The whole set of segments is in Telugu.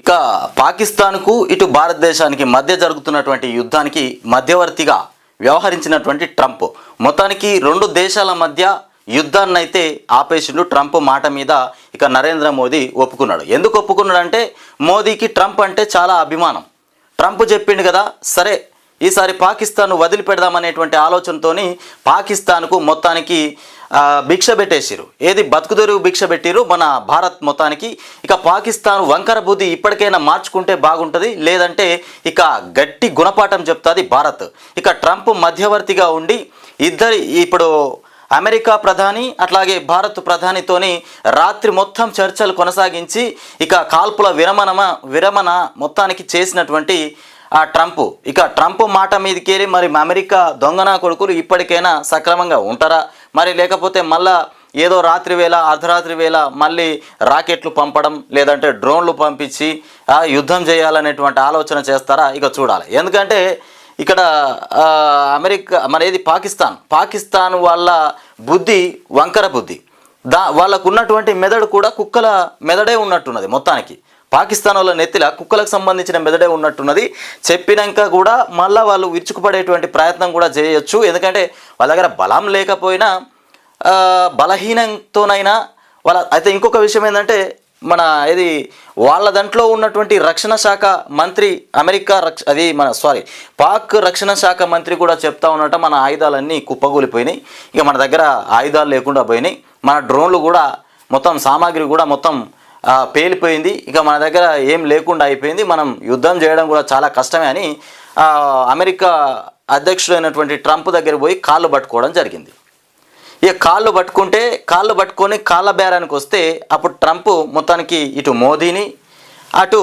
ఇక పాకిస్తాన్కు ఇటు భారతదేశానికి మధ్య జరుగుతున్నటువంటి యుద్ధానికి మధ్యవర్తిగా వ్యవహరించినటువంటి ట్రంప్ మొత్తానికి రెండు దేశాల మధ్య యుద్ధాన్ని అయితే ఆపేసిండు. ట్రంప్ మాట మీద ఇక నరేంద్ర మోదీ ఒప్పుకున్నాడు. ఎందుకు ఒప్పుకున్నాడు అంటే మోదీకి ట్రంప్ అంటే చాలా అభిమానం. ట్రంప్ చెప్పిండు కదా, సరే ఈసారి పాకిస్తాన్ వదిలిపెడదామనేటువంటి ఆలోచనతోని పాకిస్తాన్కు మొత్తానికి భిక్ష పెట్టేసిరు. ఏది బతుకుదెరువు భిక్ష పెట్టిరు మన భారత్ మొత్తానికి. ఇక పాకిస్తాన్ వంకర బుద్ధి ఇప్పటికైనా మార్చుకుంటే బాగుంటుంది, లేదంటే ఇక గట్టి గుణపాఠం చెప్తుంది భారత్. ఇక ట్రంప్ మధ్యవర్తిగా ఉండి ఇప్పుడు అమెరికా ప్రధాని అట్లాగే భారత్ ప్రధానితోని రాత్రి మొత్తం చర్చలు కొనసాగించి ఇక కాల్పుల విరమణ మొత్తానికి చేసినటువంటి ఆ ట్రంప్ మాట మీదకేరి మరి అమెరికా దొంగనా కొడుకులు ఇప్పటికైనా సక్రమంగా ఉంటారా, మరి లేకపోతే మళ్ళా ఏదో రాత్రి వేళ అర్ధరాత్రి వేళ మళ్ళీ రాకెట్లు పంపడం లేదంటే డ్రోన్లు పంపించి యుద్ధం చేయాలనేటువంటి ఆలోచన చేస్తారా, ఇక చూడాలి. ఎందుకంటే ఇక్కడ అమెరికా మరేది పాకిస్తాన్ వాళ్ళ బుద్ధి వంకర బుద్ధి. వాళ్ళకు ఉన్నటువంటి మెదడు కూడా కుక్కల మెదడే ఉన్నట్టున్నది. మొత్తానికి పాకిస్తాన్ వాళ్ళ నెత్తిల కుక్కలకు సంబంధించిన మెదడే ఉన్నట్టున్నది. చెప్పినాక కూడా మళ్ళీ వాళ్ళు విరుచుకుపడేటువంటి ప్రయత్నం కూడా చేయొచ్చు. ఎందుకంటే వాళ్ళ దగ్గర బలం లేకపోయినా బలహీనంతోనైనా వాళ్ళ అయితే ఇంకొక విషయం ఏంటంటే వాళ్ళ దాంట్లో ఉన్నటువంటి రక్షణ శాఖ మంత్రి పాక్ రక్షణ శాఖ మంత్రి కూడా చెప్తా ఉన్నట్ట మన ఆయుధాలన్నీ కుప్పగూలిపోయినాయి, ఇక మన దగ్గర ఆయుధాలు లేకుండా పోయినాయి, మన డ్రోన్లు కూడా మొత్తం సామాగ్రి కూడా మొత్తం పేలిపోయింది, ఇక మన దగ్గర ఏం లేకుండా అయిపోయింది, మనం యుద్ధం చేయడం కూడా చాలా కష్టమే అని అమెరికా అధ్యక్షుడైనటువంటి ట్రంప్ దగ్గర పోయి కాళ్ళు పట్టుకోవడం జరిగింది. ఇక కాళ్ళు పట్టుకొని కాళ్ళ బేరానికి వస్తే అప్పుడు ట్రంప్ మొత్తానికి ఇటు మోదీని అటు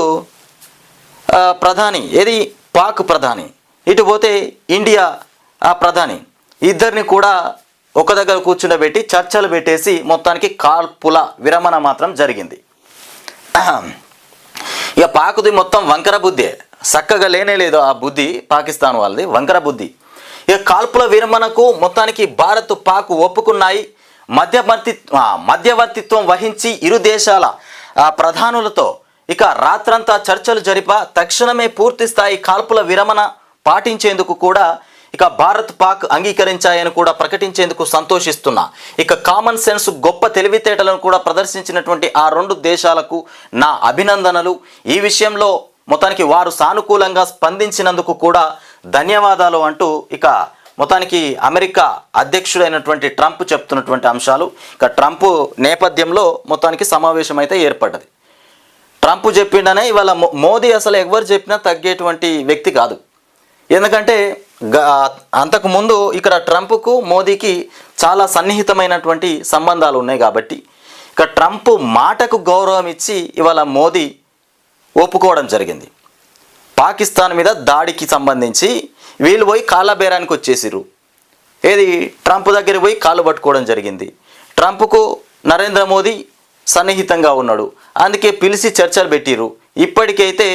ప్రధాని పాక్ ప్రధాని ఇటు పోతే ఇండియా ప్రధాని ఇద్దరిని కూడా ఒక దగ్గర కూర్చుండబెట్టి చర్చలు పెట్టేసి మొత్తానికి కాల్పుల విరమణ మాత్రం జరిగింది. ఇక పాకుది మొత్తం వంకర బుద్ధి, చక్కగా లేనేలేదు ఆ బుద్ధి, పాకిస్తాన్ వాళ్ళది వంకర బుద్ధి. ఇక కాల్పుల విరమణకు మొత్తానికి భారత్ పాక్ ఒప్పుకున్నాయి. మధ్యవర్తిత్వం వహించి ఇరు దేశాల ప్రధానులతో ఇక రాత్రంతా చర్చలు తక్షణమే పూర్తి స్థాయి కాల్పుల విరమణ పాటించేందుకు కూడా ఇక భారత్ పాక్ అంగీకరించాయని కూడా ప్రకటించేందుకు సంతోషిస్తున్నా. ఇక కామన్ సెన్స్ గొప్ప తెలివితేటలను కూడా ప్రదర్శించినటువంటి ఆ రెండు దేశాలకు నా అభినందనలు. ఈ విషయంలో మొత్తానికి వారు సానుకూలంగా స్పందించినందుకు కూడా ధన్యవాదాలు అంటూ ఇక మొత్తానికి అమెరికా అధ్యక్షుడైనటువంటి ట్రంప్ చెప్తున్నటువంటి అంశాలు. ఇక ట్రంప్ నేపథ్యంలో మొత్తానికి సమావేశం అయితే ఏర్పడ్డది. ట్రంప్ చెప్పిండనే ఇవాళ మోదీ అసలు ఎవరు చెప్పినా తగ్గేటువంటి వ్యక్తి కాదు. ఎందుకంటే అంతకుముందు ఇక్కడ ట్రంప్కు మోదీకి చాలా సన్నిహితమైనటువంటి సంబంధాలు ఉన్నాయి కాబట్టి ఇక ట్రంప్ మాటకు గౌరవం ఇచ్చి ఇవాళ మోదీ ఒప్పుకోవడం జరిగింది. పాకిస్తాన్ మీద దాడికి సంబంధించి వీళ్ళు పోయి కాళ్ళ బేరానికి వచ్చేసిరు. ట్రంప్ దగ్గర పోయి కాళ్ళు పట్టుకోవడం జరిగింది. ట్రంప్కు నరేంద్ర మోదీ సన్నిహితంగా ఉన్నాడు, అందుకే పిలిచి చర్చలు పెట్టిరు. ఇప్పటికైతే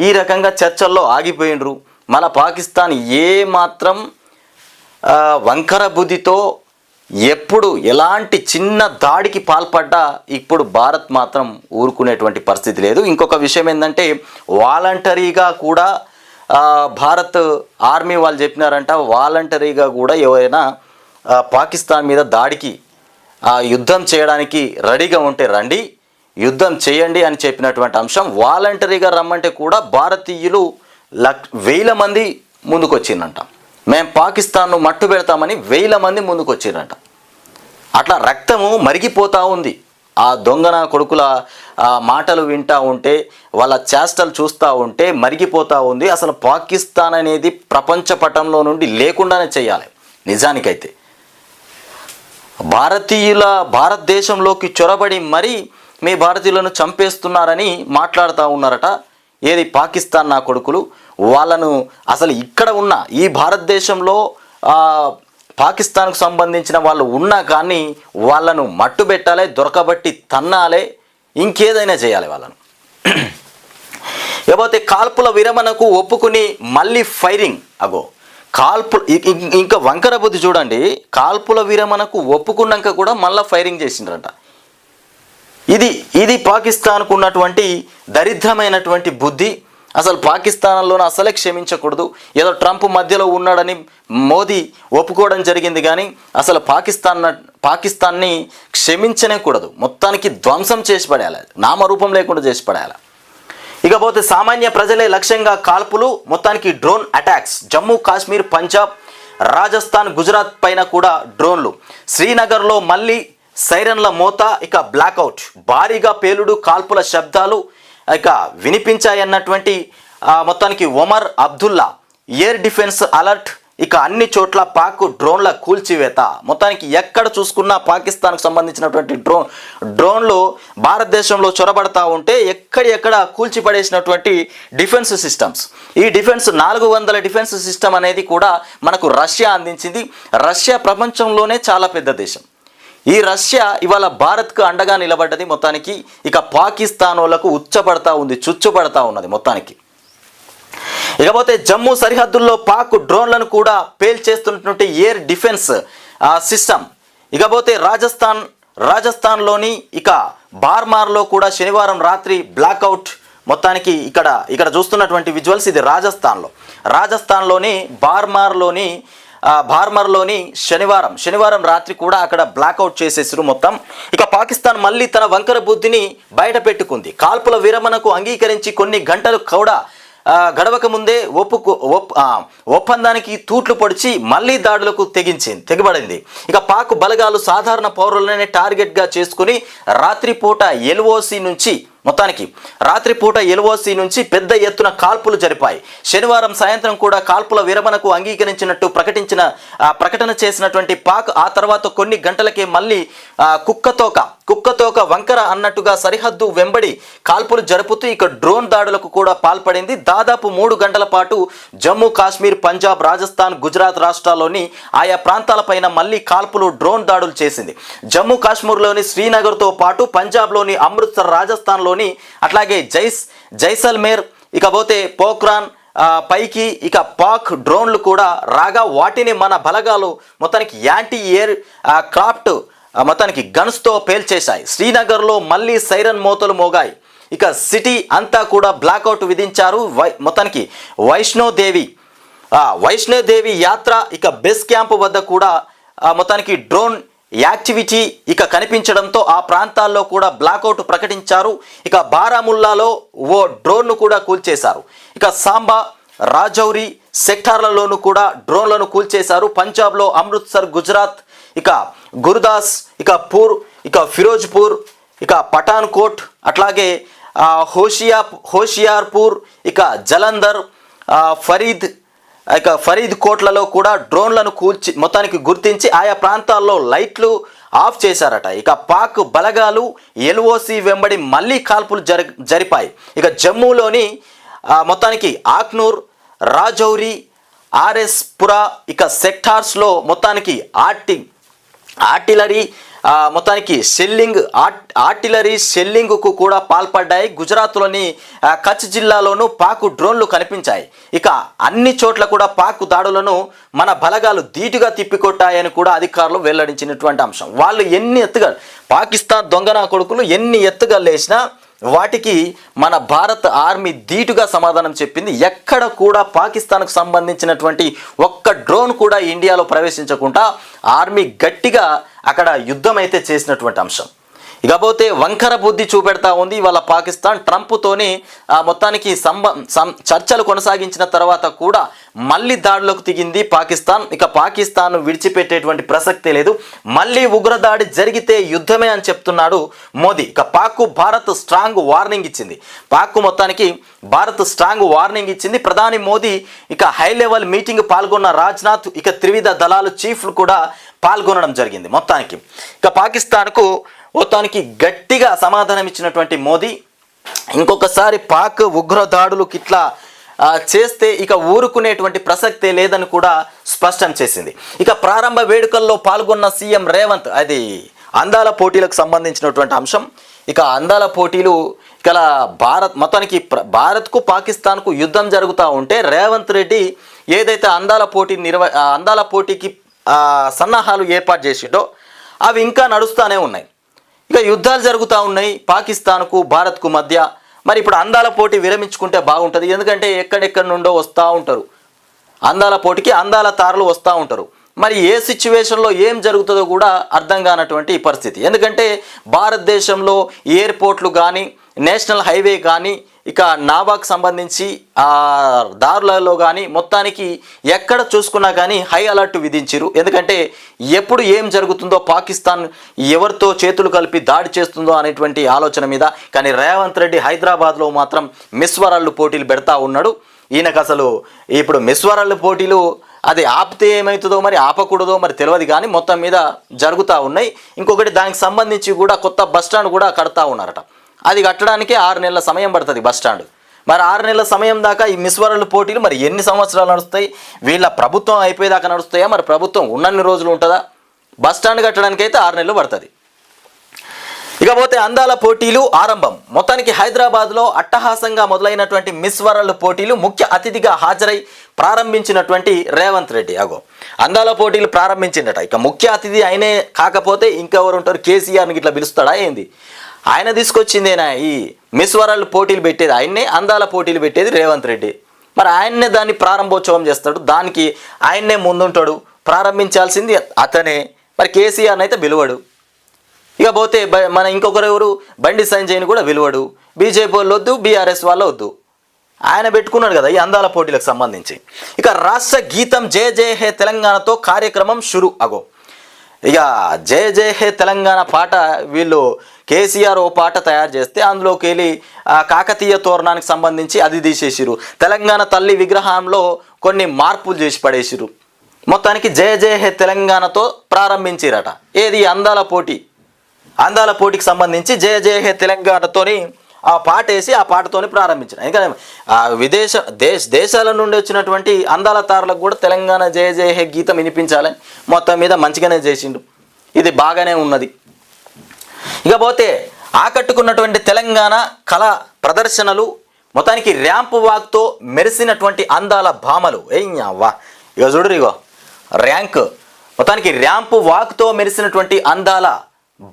ఈ రకంగా చర్చల్లో ఆగిపోయినరు. మన పాకిస్తాన్ ఏమాత్రం వంకర బుద్ధితో ఎప్పుడు ఎలాంటి చిన్న దాడికి పాల్పడ్డా ఇప్పుడు భారత్ మాత్రం ఊరుకునేటువంటి పరిస్థితి లేదు. ఇంకొక విషయం ఏంటంటే వాలంటరీగా కూడా భారత్ ఆర్మీ వాళ్ళు చెప్పినారంట, వాలంటరీగా కూడా ఎవరైనా పాకిస్తాన్ మీద దాడికి యుద్ధం చేయడానికి రెడీగా ఉంటే రండి, యుద్ధం చేయండి అని చెప్పినటువంటి అంశం. వాలంటరీగా రమ్మంటే కూడా భారతీయులు 1000 మంది ముందుకు వచ్చిందంట. మేము పాకిస్తాన్ను మట్టు పెడతామని 1000 మంది ముందుకు వచ్చిందంట. అట్లా రక్తము మరిగిపోతూ ఉంది. ఆ దొంగన కొడుకుల మాటలు వింటూ ఉంటే, వాళ్ళ చేష్టలు చూస్తూ ఉంటే మరిగిపోతూ ఉంది. అసలు పాకిస్తాన్ అనేది ప్రపంచ పటంలో నుండి లేకుండానే చేయాలి. నిజానికైతే భారతదేశంలోకి చొరబడి మరీ మీ భారతీయులను చంపేస్తున్నారని మాట్లాడుతూ ఉన్నారట. పాకిస్తాన్ నా కొడుకులు. వాళ్ళను అసలు ఇక్కడ ఉన్న ఈ భారతదేశంలో పాకిస్తాన్కు సంబంధించిన వాళ్ళు ఉన్నా కానీ వాళ్ళను మట్టు పెట్టాలి, దొరకబట్టి తన్నాలి, ఇంకేదైనా చేయాలి వాళ్ళను. లేకపోతే కాల్పుల విరమణకు ఒప్పుకుని మళ్ళీ ఫైరింగ్. ఇంకా వంకర బుద్ధి చూడండి, కాల్పుల విరమణకు ఒప్పుకున్నాక కూడా మళ్ళీ ఫైరింగ్ చేసిండ్రంట. ఇది ఇది పాకిస్తాన్కు ఉన్నటువంటి దరిద్రమైనటువంటి బుద్ధి. అసలు పాకిస్తాన్లోనే అసలే క్షమించకూడదు. ఏదో ట్రంప్ మధ్యలో ఉన్నాడని మోదీ ఒప్పుకోవడం జరిగింది, కానీ అసలు పాకిస్తాన్ని క్షమించనే కూడదు. మొత్తానికి ధ్వంసం చేసి పడేయాలి, నామరూపం లేకుండా చేసి పడేయాలి. ఇకపోతే సామాన్య ప్రజలే లక్ష్యంగా కాల్పులు, మొత్తానికి డ్రోన్ అటాక్స్. జమ్మూ కాశ్మీర్, పంజాబ్, రాజస్థాన్, గుజరాత్ పైన కూడా డ్రోన్లు. శ్రీనగర్లో మళ్ళీ సైరన్ల మోత, ఇక బ్లాక్అవుట్. భారీగా పేలుడు, కాల్పుల శబ్దాలు ఇక వినిపించాయన్నటువంటి మొత్తానికి Omar Abdullah. Air defence alert. ఇక అన్ని చోట్ల పాక్ డ్రోన్ల కూల్చివేత. మొత్తానికి ఎక్కడ చూసుకున్నా పాకిస్తాన్కు సంబంధించినటువంటి డ్రోన్లు భారతదేశంలో చొరబడతా ఉంటే ఎక్కడ కూల్చిపడేసినటువంటి డిఫెన్స్ సిస్టమ్స్. ఈ డిఫెన్స్ 400 డిఫెన్స్ సిస్టమ్ అనేది కూడా మనకు రష్యా అందించింది. రష్యా ప్రపంచంలోనే చాలా పెద్ద దేశం. ఈ రష్యా ఇవాళ భారత్కు అండగా నిలబడ్డది. మొత్తానికి ఇక పాకిస్తాన్ వాళ్ళకు చుచ్చుపడతా ఉన్నది మొత్తానికి. ఇకపోతే జమ్మూ సరిహద్దుల్లో పాక్ డ్రోన్లను కూడా పేల్చేస్తున్నటువంటి ఎయిర్ డిఫెన్స్ సిస్టమ్. ఇకపోతే రాజస్థాన్లోని ఇక బార్మార్లో కూడా శనివారం రాత్రి బ్లాక్అవుట్. మొత్తానికి ఇక్కడ చూస్తున్నటువంటి విజువల్స్ ఇది రాజస్థాన్లోని బార్మర్లోని శనివారం రాత్రి కూడా అక్కడ బ్లాక్అవుట్ చేసేసారు మొత్తం. ఇక పాకిస్తాన్ మళ్ళీ తన వంకర బుద్ధిని బయట పెట్టుకుంది. కాల్పుల విరమణకు అంగీకరించి కొన్ని గంటలు కూడా గడవక ముందే ఒప్పందానికి తూట్లు పొడిచి మళ్ళీ దాడులకు తెగబడింది. ఇక పాక్ బలగాలు సాధారణ పౌరులనే టార్గెట్గా చేసుకుని రాత్రిపూట ఎల్ఓసి నుంచి పెద్ద ఎత్తున కాల్పులు జరిపాయి. శనివారం సాయంత్రం కూడా కాల్పుల విరమణకు అంగీకరించినట్టు ప్రకటన చేసినటువంటి పాక్ ఆ తర్వాత కొన్ని గంటలకే మళ్ళీ కుక్కతోక వంకర అన్నట్టుగా సరిహద్దు వెంబడి కాల్పులు జరుపుతూ ఇక డ్రోన్ దాడులకు కూడా పాల్పడింది. దాదాపు 3 గంటల పాటు జమ్మూ కాశ్మీర్, పంజాబ్, రాజస్థాన్, గుజరాత్ రాష్ట్రాల్లోని ఆయా ప్రాంతాలపైన మళ్ళీ డ్రోన్ దాడులు చేసింది. జమ్మూ కాశ్మీర్లోని శ్రీనగర్తో పాటు పంజాబ్లోని అమృత్సర్, రాజస్థాన్లోని అట్లాగే జైసల్మేర్, ఇకపోతే పోఖ్రాన్ పైకి ఇక పాక్ డ్రోన్లు కూడా రాగా వాటిని మన బలగాలు మొత్తానికి యాంటీ ఎయిర్ క్రాఫ్ట్ మొత్తానికి గన్స్తో పేల్చేశాయి. శ్రీనగర్లో మళ్ళీ సైరన్ మోతలు మోగాయి. ఇక సిటీ అంతా కూడా బ్లాక్అవుట్ విధించారు. మొత్తానికి వైష్ణోదేవి యాత్ర ఇక బేస్ క్యాంప్ వద్ద కూడా మొత్తానికి డ్రోన్ యాక్టివిటీ ఇక కనిపించడంతో ఆ ప్రాంతాల్లో కూడా బ్లాక్అవుట్ ప్రకటించారు. ఇక బారాముల్లాలో ఓ డ్రోన్ను కూడా కూల్చేశారు. ఇక సాంబా, రాజౌరి సెక్టార్లలోనూ కూడా డ్రోన్లను కూల్చేశారు. పంజాబ్లో అమృత్సర్, గుజరాత్ ఇక గురుదాస్, ఇక ఫిరోజ్పూర్, ఇక పఠాన్కోట్, అట్లాగే హోషియార్పూర్, ఇక జలంధర్, ఫరీద్ కోట్లలో కూడా డ్రోన్లను మొత్తానికి గుర్తించి ఆయా ప్రాంతాల్లో లైట్లు ఆఫ్ చేశారట. ఇక పాక్ బలగాలు ఎల్ఓసి వెంబడి మళ్ళీ కాల్పులు జరిపాయి. ఇక జమ్మూలోని మొత్తానికి ఆక్నూర్, రాజౌరి, ఆర్ఎస్ పురా ఇక సెక్టార్స్లో మొత్తానికి మొత్తానికి ఆర్టిలరీ షెల్లింగ్కు కూడా పాల్పడ్డాయి. గుజరాత్లోని కచ్ జిల్లాలోనూ పాక్ డ్రోన్లు కనిపించాయి. ఇక అన్ని చోట్ల కూడా పాక్ దాడులను మన బలగాలు ధీటుగా తిప్పికొట్టాయని కూడా అధికారులు వెల్లడించినటువంటి అంశం. వాళ్ళు పాకిస్తాన్ దొంగనా కొడుకులు ఎన్ని ఎత్తుగా లేచినా వాటికి మన భారత ఆర్మీ ధీటుగా సమాధానం చెప్పింది. ఎక్కడ కూడా పాకిస్తాన్కు సంబంధించినటువంటి ఒక్క డ్రోన్ కూడా ఇండియాలో ప్రవేశించకుండా ఆర్మీ గట్టిగా అక్కడ యుద్ధం అయితే చేసినటువంటి అంశం. ఇకపోతే వంకర బుద్ధి చూపెడతా ఉంది ఇవాళ పాకిస్తాన్. ట్రంప్తోని మొత్తానికి చర్చలు కొనసాగించిన తర్వాత కూడా మళ్ళీ దాడులకు దిగింది పాకిస్తాన్. ఇక పాకిస్తాన్ విడిచిపెట్టేటువంటి ప్రసక్తే లేదు. మళ్ళీ ఉగ్రదాడి జరిగితే యుద్ధమే అని చెప్తున్నాడు మోదీ. ఇక భారత్ స్ట్రాంగ్ వార్నింగ్ ఇచ్చింది. ప్రధాని మోదీ ఇక హై లెవెల్ మీటింగ్ పాల్గొన్న రాజ్నాథ్, ఇక త్రివిధ దళాలు చీఫ్లు కూడా పాల్గొనడం జరిగింది. మొత్తానికి ఇక పాకిస్తాన్కు గట్టిగా సమాధానం ఇచ్చినటువంటి మోదీ ఇంకొకసారి పాక్ ఉగ్రదాడులకు ఇట్లా చేస్తే ఇక ఊరుకునేటువంటి ప్రసక్తే లేదని కూడా స్పష్టం చేసింది. ఇక ప్రారంభ వేడుకల్లో పాల్గొన్న సీఎం రేవంత్, అది అందాల పోటీలకు సంబంధించినటువంటి అంశం. ఇక అందాల పోటీలు ఇక భారత్కు పాకిస్తాన్కు యుద్ధం జరుగుతూ ఉంటే రేవంత్ రెడ్డి ఏదైతే అందాల పోటీకి సన్నాహాలు ఏర్పాటు చేసిండో అవి ఇంకా నడుస్తూనే ఉన్నాయి. ఇక యుద్ధాలు జరుగుతూ ఉన్నాయి పాకిస్తాన్కు భారత్కు మధ్య. మరి ఇప్పుడు అందాల పోటీ విరమించుకుంటే బాగుంటుంది, ఎందుకంటే ఎక్కడెక్కడి నుండో వస్తూ ఉంటారు అందాల పోటీకి, అందాల తారలు వస్తూ ఉంటారు. మరి ఏ సిచ్యువేషన్లో ఏం జరుగుతుందో కూడా అర్థం కానటువంటి పరిస్థితి. ఎందుకంటే భారతదేశంలో ఎయిర్పోర్ట్లు కానీ, నేషనల్ హైవే కానీ, ఇక నావాకు సంబంధించి దారులలో కానీ మొత్తానికి ఎక్కడ చూసుకున్నా కానీ హై అలర్ట్ విధించారు. ఎందుకంటే ఎప్పుడు ఏం జరుగుతుందో, పాకిస్తాన్ ఎవరితో చేతులు కలిపి దాడి చేస్తుందో అనేటువంటి ఆలోచన మీద. కానీ రేవంత్ రెడ్డి హైదరాబాద్లో మాత్రం మిస్ వరల్డ్ పోటీలు పెడతా ఉన్నాడు. ఈయనకు అసలు ఇప్పుడు మిస్ వరల్డ్ పోటీలు అది ఆపితే ఏమవుతుందో మరి ఆపకూడదో మరి తెలియదు, కానీ మొత్తం మీద జరుగుతూ ఉన్నాయి. ఇంకొకటి దానికి సంబంధించి కూడా కొత్త బస్టాండ్ కూడా కడతా ఉన్నారట. అది కట్టడానికి 6 నెలల సమయం పడుతుంది బస్టాండ్. మరి 6 నెలల సమయం దాకా ఈ మిస్ వరల్డ్ పోటీలు మరి ఎన్ని సంవత్సరాలు నడుస్తాయి? వీళ్ళ ప్రభుత్వం అయిపోయేదాకా నడుస్తాయా? మరి ప్రభుత్వం ఉన్నన్ని రోజులు ఉంటుందా? బస్టాండ్ కట్టడానికి అయితే 6 నెలలు పడుతుంది. ఇకపోతే అందాల పోటీలు ఆరంభం. మొత్తానికి హైదరాబాద్లో అట్టహాసంగా మొదలైనటువంటి మిస్ వరల్డ్ పోటీలు ముఖ్య అతిథిగా హాజరై ప్రారంభించినటువంటి రేవంత్ రెడ్డి అందాల పోటీలు ప్రారంభించిందట. ఇక ముఖ్య అతిథి ఆయనే కాకపోతే ఇంకెవరు ఉంటారు? కేసీఆర్ని ఇట్లా పిలుస్తాడా ఏంది? ఆయన తీసుకొచ్చిందేనా ఈ మిస్ వరల్డ్ పోటీలు పెట్టేది ఆయన్నే, అందాల పోటీలు పెట్టేది రేవంత్ రెడ్డి. మరి ఆయన్నే దాన్ని ప్రారంభోత్సవం చేస్తాడు, దానికి ఆయన్నే ముందుంటాడు, ప్రారంభించాల్సింది అతనే. మరి కేసీఆర్ని అయితే పిలువడు. ఇక పోతే మన ఇంకొకరు ఎవరు, బండి సంజయ్ని కూడా పిలువడు. బీజేపీ వాళ్ళు వద్దు, బీఆర్ఎస్ వాళ్ళు వద్దు, ఆయన పెట్టుకున్నాడు కదా ఈ అందాల పోటీలకు సంబంధించి. ఇక రాష్ట్ర గీతం జయ జయ హే తెలంగాణతో కార్యక్రమం షురు. ఇక జయ జయ హే తెలంగాణ పాట వీళ్ళు కేసీఆర్ ఓ పాట తయారు చేస్తే అందులోకి వెళ్ళి కాకతీయ తోరణానికి సంబంధించి అది తీసేసిరు. తెలంగాణ తల్లి విగ్రహంలో కొన్ని మార్పులు చేసి పడేసిరు. మొత్తానికి జయ జయ హే తెలంగాణతో ప్రారంభించిరట. ఏది అందాల పోటీ, అందాల పోటీకి సంబంధించి జయ జయ హే తెలంగాణతోని ఆ పాట వేసి ఆ పాటతోని ప్రారంభించారు. ఎందుకంటే దేశాల నుండి వచ్చినటువంటి అందాల తారలకు కూడా తెలంగాణ జయ జయ హే గీతం వినిపించాలని మొత్తం మీద మంచిగానే చేసిండు. ఇది బాగానే ఉన్నది. ఇకపోతే ఆకట్టుకున్నటువంటి తెలంగాణ కళా ప్రదర్శనలు, మొత్తానికి ర్యాంప్ వాక్తో మెరిసినటువంటి అందాల భామలు. వా ఇక చూడరు, ఇగో ర్యాంక్, మొత్తానికి ర్యాంప్ వాక్తో మెరిసినటువంటి అందాల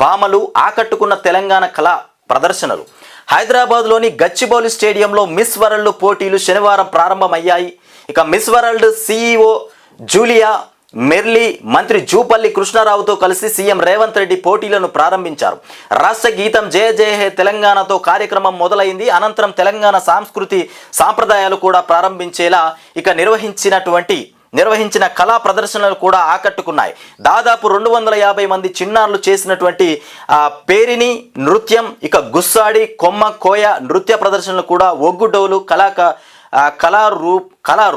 భామలు, ఆకట్టుకున్న తెలంగాణ కళా ప్రదర్శనలు. హైదరాబాద్లోని గచ్చిబౌలి స్టేడియంలో మిస్ వరల్డ్ పోటీలు శనివారం ప్రారంభమయ్యాయి. ఇక miss world CEO Julia merely మంత్రి జూపల్లి కృష్ణారావుతో కలిసి సీఎం రేవంత్ రెడ్డి పోటీలను ప్రారంభించారు. రాష్ట్ర గీతం జయ జయ హే తెలంగాణతో కార్యక్రమం మొదలైంది. అనంతరం తెలంగాణ సంస్కృతి సాంప్రదాయాలు కూడా ప్రారంభించేలా ఇక నిర్వహించిన కళా ప్రదర్శనలు కూడా ఆకట్టుకున్నాయి. దాదాపు 250 మంది చిన్నారులు చేసినటువంటి పేరిని నృత్యం, ఇక గుస్సాడి, కొమ్మ, కోయ నృత్య ప్రదర్శనలు కూడా ఒగ్గుడోలు కళా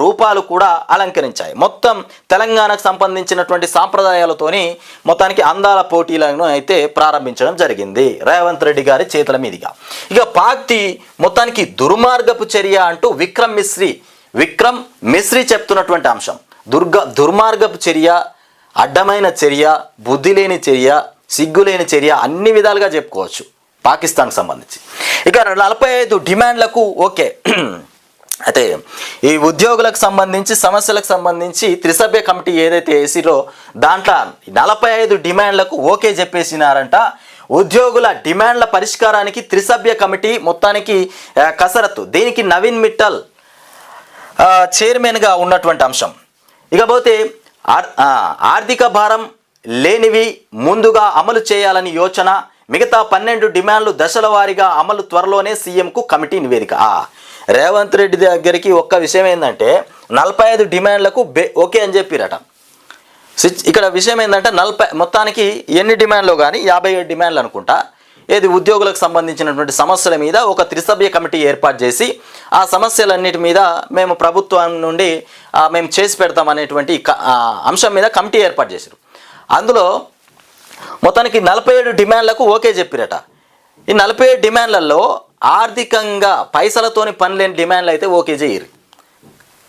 రూపాలు కూడా అలంకరించాయి. మొత్తం తెలంగాణకు సంబంధించినటువంటి సాంప్రదాయాలతోని మొత్తానికి అందాల పోటీలను అయితే ప్రారంభించడం జరిగింది రేవంత్ రెడ్డి గారి చేతుల మీదుగా. ఇక పాక్తి మొత్తానికి దుర్మార్గపు చర్య అంటూ విక్రమ్ మిశ్రీ చెప్తున్నటువంటి అంశం. దుర్మార్గపు చర్య, అడ్డమైన చర్య, బుద్ధి లేని చర్య, సిగ్గులేని చర్య, అన్ని విధాలుగా చెప్పుకోవచ్చు పాకిస్తాన్కి సంబంధించి. ఇక 45 డిమాండ్లకు ఓకే. అయితే ఈ ఉద్యోగులకు సంబంధించి సమస్యలకు సంబంధించి త్రిసభ్య కమిటీ ఏదైతే వేసిరో దాంట్లో 45 డిమాండ్లకు ఓకే చెప్పేసినారంట. ఉద్యోగుల డిమాండ్ల పరిష్కారానికి త్రిసభ్య కమిటీ మొత్తానికి కసరత్తు. దీనికి నవీన్ మిట్టల్ చైర్మన్గా ఉన్నటువంటి అంశం. ఇకపోతే ఆర్థిక భారం లేనివి ముందుగా అమలు చేయాలని యోచన. మిగతా 12 డిమాండ్లు దశల వారీగా అమలు త్వరలోనే సీఎంకు కమిటీ నివేదిక. రేవంత్ రెడ్డి దగ్గరికి ఒక్క విషయం ఏంటంటే 45 డిమాండ్లకు ఓకే అని చెప్పిరట. ఇక్కడ విషయం ఏంటంటే మొత్తానికి ఎన్ని డిమాండ్లు కానీ 57 డిమాండ్లు అనుకుంటా, ఏది ఉద్యోగులకు సంబంధించినటువంటి సమస్యల మీద ఒక త్రిసభ్య కమిటీ ఏర్పాటు చేసి ఆ సమస్యలన్నిటి మీద మేము ప్రభుత్వం నుండి మేము చేసి పెడతాం అనేటువంటి అంశం మీద కమిటీ ఏర్పాటు చేశారు. అందులో మొత్తానికి 47 డిమాండ్లకు ఓకే చెప్పిరట. ఈ 47 డిమాండ్లలో ఆర్థికంగా పైసలతోని పని లేని డిమాండ్లు అయితే ఓకే చేయరు.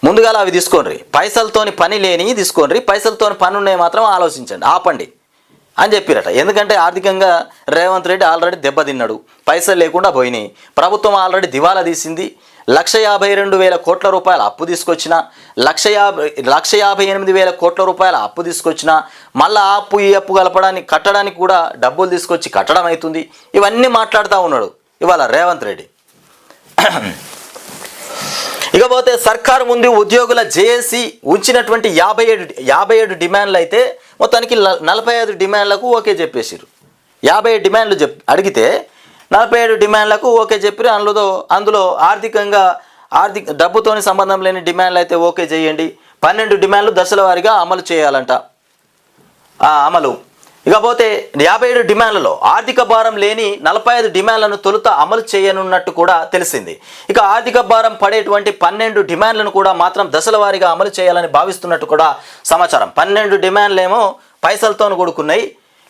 ముందుగా అవి తీసుకోండి, పైసలతోని పని లేని తీసుకోండి, పైసలతోని పని ఉన్నాయి మాత్రం ఆలోచించండి, ఆపండి అని చెప్పిరట. ఎందుకంటే ఆర్థికంగా రేవంత్ రెడ్డి ఆల్రెడీ దెబ్బతిన్నాడు, పైసలు లేకుండా పోయినాయి, ప్రభుత్వం ఆల్రెడీ దివాలా తీసింది, 1,52,000 కోట్ల రూపాయల అప్పు తీసుకొచ్చిన, 1,58,000 కోట్ల రూపాయల అప్పు తీసుకొచ్చిన, మళ్ళీ ఆ అప్పు ఈ అప్పు కట్టడానికి కూడా డబ్బులు తీసుకొచ్చి కట్టడం అవుతుంది. ఇవన్నీ మాట్లాడుతూ ఉన్నాడు ఇవాళ రేవంత్ రెడ్డి. ఇకపోతే సర్కారు ముందు ఉద్యోగుల జేఏసీ ఉంచినటువంటి 57 డిమాండ్లు అయితే మొత్తానికి 45 డిమాండ్లకు ఓకే చెప్పేసారు. 50 డిమాండ్లు అడిగితే 47 డిమాండ్లకు ఓకే చెప్పారు. అందులో ఆర్థిక డబ్బుతోని సంబంధం లేని డిమాండ్లు అయితే ఓకే చేయండి. 12 డిమాండ్లు దశల వారీగా అమలు చేయాలంట. అమలు. ఇకపోతే 57 డిమాండ్లలో ఆర్థిక భారం లేని 45 డిమాండ్లను తొలుత అమలు చేయనున్నట్టు కూడా తెలిసింది. ఇక ఆర్థిక భారం పడేటువంటి 12 డిమాండ్లను కూడా మాత్రం దశల వారీగా అమలు చేయాలని భావిస్తున్నట్టు కూడా సమాచారం. 12 డిమాండ్లేమో పైసలతో కూడుకున్నాయి,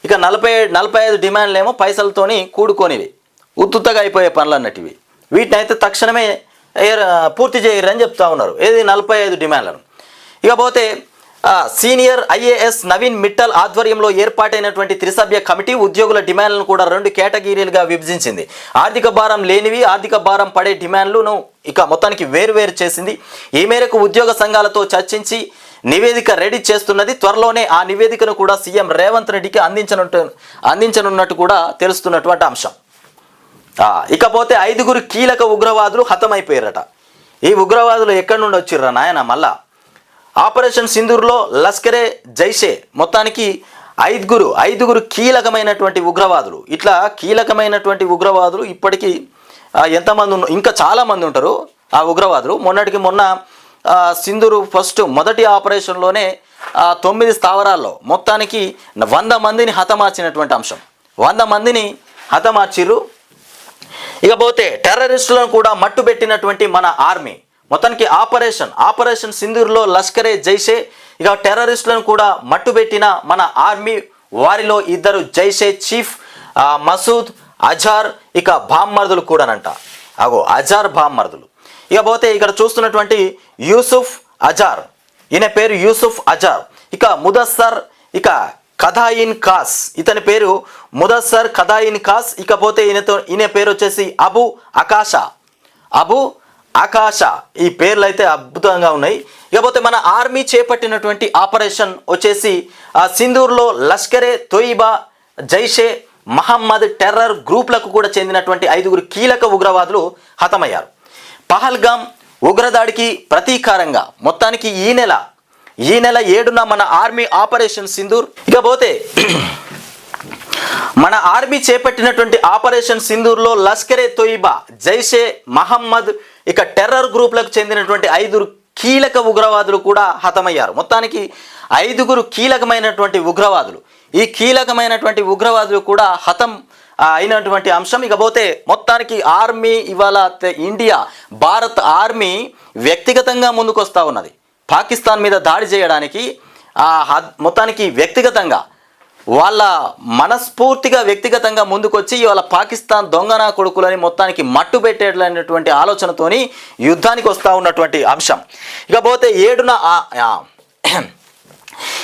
ఇక 45 డిమాండ్లేమో పైసలతోని కూడుకొనివి, ఉత్తుత్తగా అయిపోయే పనులు అన్నట్టువి. వీటిని అయితే తక్షణమే పూర్తి చేయరని చెప్తా ఉన్నారు. ఏది 45 డిమాండ్లను. ఇకపోతే సీనియర్ ఐఏఎస్ నవీన్ మిట్టల్ ఆధ్వర్యంలో ఏర్పాటైనటువంటి త్రిసభ్య కమిటీ ఉద్యోగుల డిమాండ్లను కూడా 2 కేటగిరీలుగా విభజించింది. ఆర్థిక భారం లేనివి, ఆర్థిక భారం పడే డిమాండ్లను ఇక మొత్తానికి వేరువేరు చేసింది. ఈ మేరకు ఉద్యోగ సంఘాలతో చర్చించి నివేదిక రెడీ చేస్తున్నది. త్వరలోనే ఆ నివేదికను కూడా సీఎం రేవంత్ రెడ్డికి అందించనున్నట్టు కూడా తెలుస్తున్నటువంటి అంశం. ఇకపోతే 5 కీలక ఉగ్రవాదులు హతమైపోయారట. ఈ ఉగ్రవాదులు ఎక్కడి నుండి వచ్చిర్రా నాయన? మళ్ళా ఆపరేషన్ సింధూర్లో లష్కరే జైషే మొత్తానికి 5 కీలకమైనటువంటి ఉగ్రవాదులు. ఇట్లా కీలకమైనటువంటి ఉగ్రవాదులు ఇప్పటికీ ఎంతమంది ఇంకా చాలామంది ఉంటారు ఆ ఉగ్రవాదులు. మొన్న సింధూరు మొదటి ఆపరేషన్లోనే 9 స్థావరాల్లో మొత్తానికి 100 మందిని హతమార్చినటువంటి అంశం. 100 మందిని హతమార్చిర్రు. ఇకపోతే టెర్రరిస్టులను కూడా మట్టుబెట్టినటువంటి మన ఆర్మీ మొత్తానికి ఆపరేషన్ సింధూర్లో లష్కరే జైషే ఇక టెర్రరిస్టులను కూడా మట్టుబెట్టిన మన ఆర్మీ. వారిలో 2 జైషే చీఫ్ మసూద్ అజార్ ఇక బామ్మర్దులు కూడానంట. అజార్ బామ్మర్దులు. ఇకపోతే ఇక్కడ చూస్తున్నటువంటి యూసుఫ్ అజార్, ఈయన పేరు యూసుఫ్ అజార్. ఇక ముదస్సర్ ఇక ఖదాయిన్ ఖాస్, ఇతని పేరు ముదస్సర్ ఖదాయిన్ ఖాస్. ఇకపోతే ఈయన పేరు వచ్చేసి అబు ఆకాష. ఈ పేర్లు అయితే అద్భుతంగా ఉన్నాయి. ఇకపోతే మన ఆర్మీ చేపట్టినటువంటి ఆపరేషన్ వచ్చేసి సింధూర్లో లష్కరే తోయిబా, జైషే మహమ్మద్ టెర్రర్ గ్రూప్లకు కూడా చెందినటువంటి 5 కీలక ఉగ్రవాదులు హతమయ్యారు. పహల్గామ్ ఉగ్రదాడికి ప్రతీకారంగా మొత్తానికి ఈ నెల 7న మన ఆర్మీ ఆపరేషన్ సింధూర్. ఇకపోతే మన ఆర్మీ చేపట్టినటువంటి ఆపరేషన్ సింధూర్లో లష్కరే తోయిబా, జైషే మహమ్మద్ ఇక టెర్రర్ గ్రూప్లకు చెందినటువంటి 5 కీలక ఉగ్రవాదులు కూడా హతమయ్యారు. మొత్తానికి 5 కీలకమైనటువంటి ఉగ్రవాదులు. ఈ కీలకమైనటువంటి ఉగ్రవాదులు కూడా హతం అయినటువంటి అంశం. ఇకపోతే మొత్తానికి ఆర్మీ ఇవాళ భారత్ ఆర్మీ వ్యక్తిగతంగా ముందుకు వస్తూ ఉన్నది. పాకిస్తాన్ మీద దాడి చేయడానికి మొత్తానికి వ్యక్తిగతంగా వాళ్ళ మనస్ఫూర్తిగా వ్యక్తిగతంగా ముందుకొచ్చి ఇవాళ పాకిస్తాన్ దొంగనా కొడుకులని మొత్తానికి మట్టు పెట్టేటటువంటి ఆలోచనతోని యుద్ధానికి వస్తూ ఉన్నటువంటి అంశం. ఇకపోతే 7న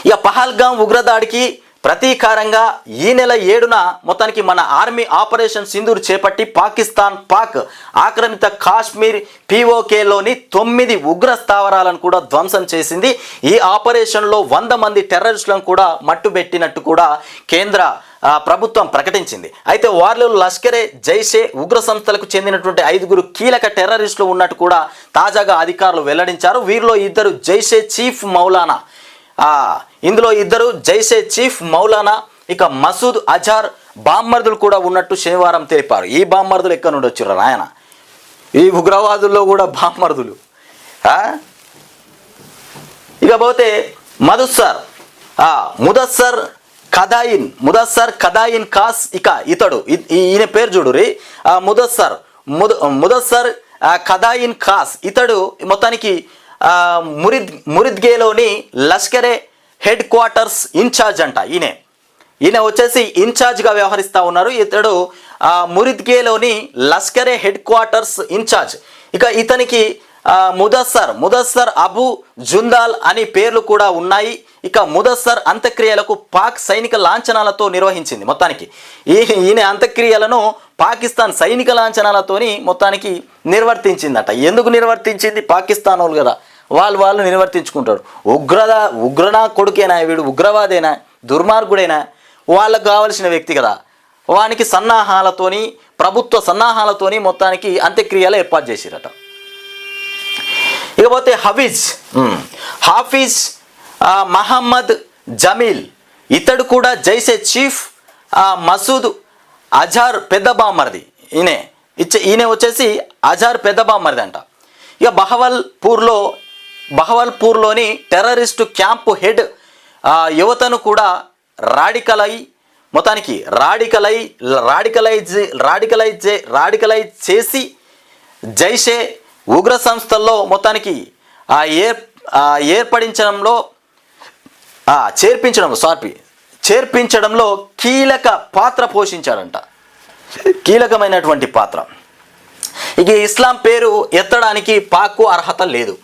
ఇక పహల్గామ్ ఉగ్రదాడికి ప్రతీకారంగా ఈ నెల 7న మొత్తానికి మన ఆర్మీ ఆపరేషన్ సింధూర్ చేపట్టి పాక్ ఆక్రమిత కాశ్మీర్ POKలోని 9 ఉగ్ర స్థావరాలను కూడా ధ్వంసం చేసింది. ఈ ఆపరేషన్లో 100 మంది టెర్రరిస్టులను కూడా మట్టుబెట్టినట్టు కూడా కేంద్ర ప్రభుత్వం ప్రకటించింది. అయితే వారిలో లష్కరే జైషే ఉగ్ర సంస్థలకు చెందినటువంటి 5 కీలక టెర్రరిస్టులు ఉన్నట్టు కూడా తాజాగా అధికారులు వెల్లడించారు. వీరిలో 2 జైషే చీఫ్ మౌలానా, ఇందులో 2 జైషే చీఫ్ మౌలానా ఇక మసూద్ అజార్ బామ్మర్దులు కూడా ఉన్నట్టు శనివారం తెలిపారు. ఈ బామ్మర్దులు ఎక్కడి నుండి వచ్చిర్రు నాయన? ఈ ఉగ్రవాదుల్లో కూడా బామ్మర్దులు. ఇకపోతే ముదస్సర్ ఖదాయిన్ ఖాస్ ఇక ఈయన పేరు చూడురి. ముదస్సర్ ఖదాయిన్ ఖాస్ ఇతడు మొత్తానికి మురిద్గేలోని లష్కరే హెడ్ క్వార్టర్స్ ఇన్ఛార్జ్ అంట. ఈయన వచ్చేసి ఇన్ఛార్జ్గా వ్యవహరిస్తూ ఉన్నారు. ఇతడు మురిద్గేలోని లష్కరే హెడ్ క్వార్టర్స్ ఇన్ఛార్జ్. ఇక ఇతనికి ముదస్సర్ అబు జుందాల్ అని పేర్లు కూడా ఉన్నాయి. ఇక ముదస్సర్ అంత్యక్రియలకు పాక్ సైనిక లాంఛనాలతో నిర్వహించింది. మొత్తానికి ఈయన అంత్యక్రియలను పాకిస్తాన్ సైనిక లాంఛనాలతోని మొత్తానికి నిర్వర్తించిందట. ఎందుకు నిర్వర్తించింది? పాకిస్తాన్ వాళ్ళు కదా, వాళ్ళు నిర్వర్తించుకుంటాడు. ఉగ్రనా కొడుకేనా వీడు, ఉగ్రవాదేనా, దుర్మార్గుడైనా, వాళ్ళకు కావలసిన వ్యక్తి కదా, వానికి సన్నాహాలతోని, ప్రభుత్వ సన్నాహాలతోని మొత్తానికి అంత్యక్రియలు ఏర్పాటు చేసిరట. ఇకపోతే హాఫీజ్ మహమ్మద్ జమీల్, ఇతడు కూడా జైసే చీఫ్ మసూద్ అజార్ పెద్ద బామ్మర్ది. ఈయన వచ్చేసి అజార్ పెద్ద బామ్మర్ది అంట. ఇక బహవల్పూర్లోని టెర్రరిస్టు క్యాంపు హెడ్ యువతను కూడా రాడికలైజ్ చేసి జైషే ఉగ్ర సంస్థల్లో మొత్తానికి చేర్పించడంలో కీలక పాత్ర పోషించాడంట. కీలకమైనటువంటి పాత్ర. ఇక ఇస్లాం పేరు ఎత్తడానికి పాక్కు అర్హత లేదు.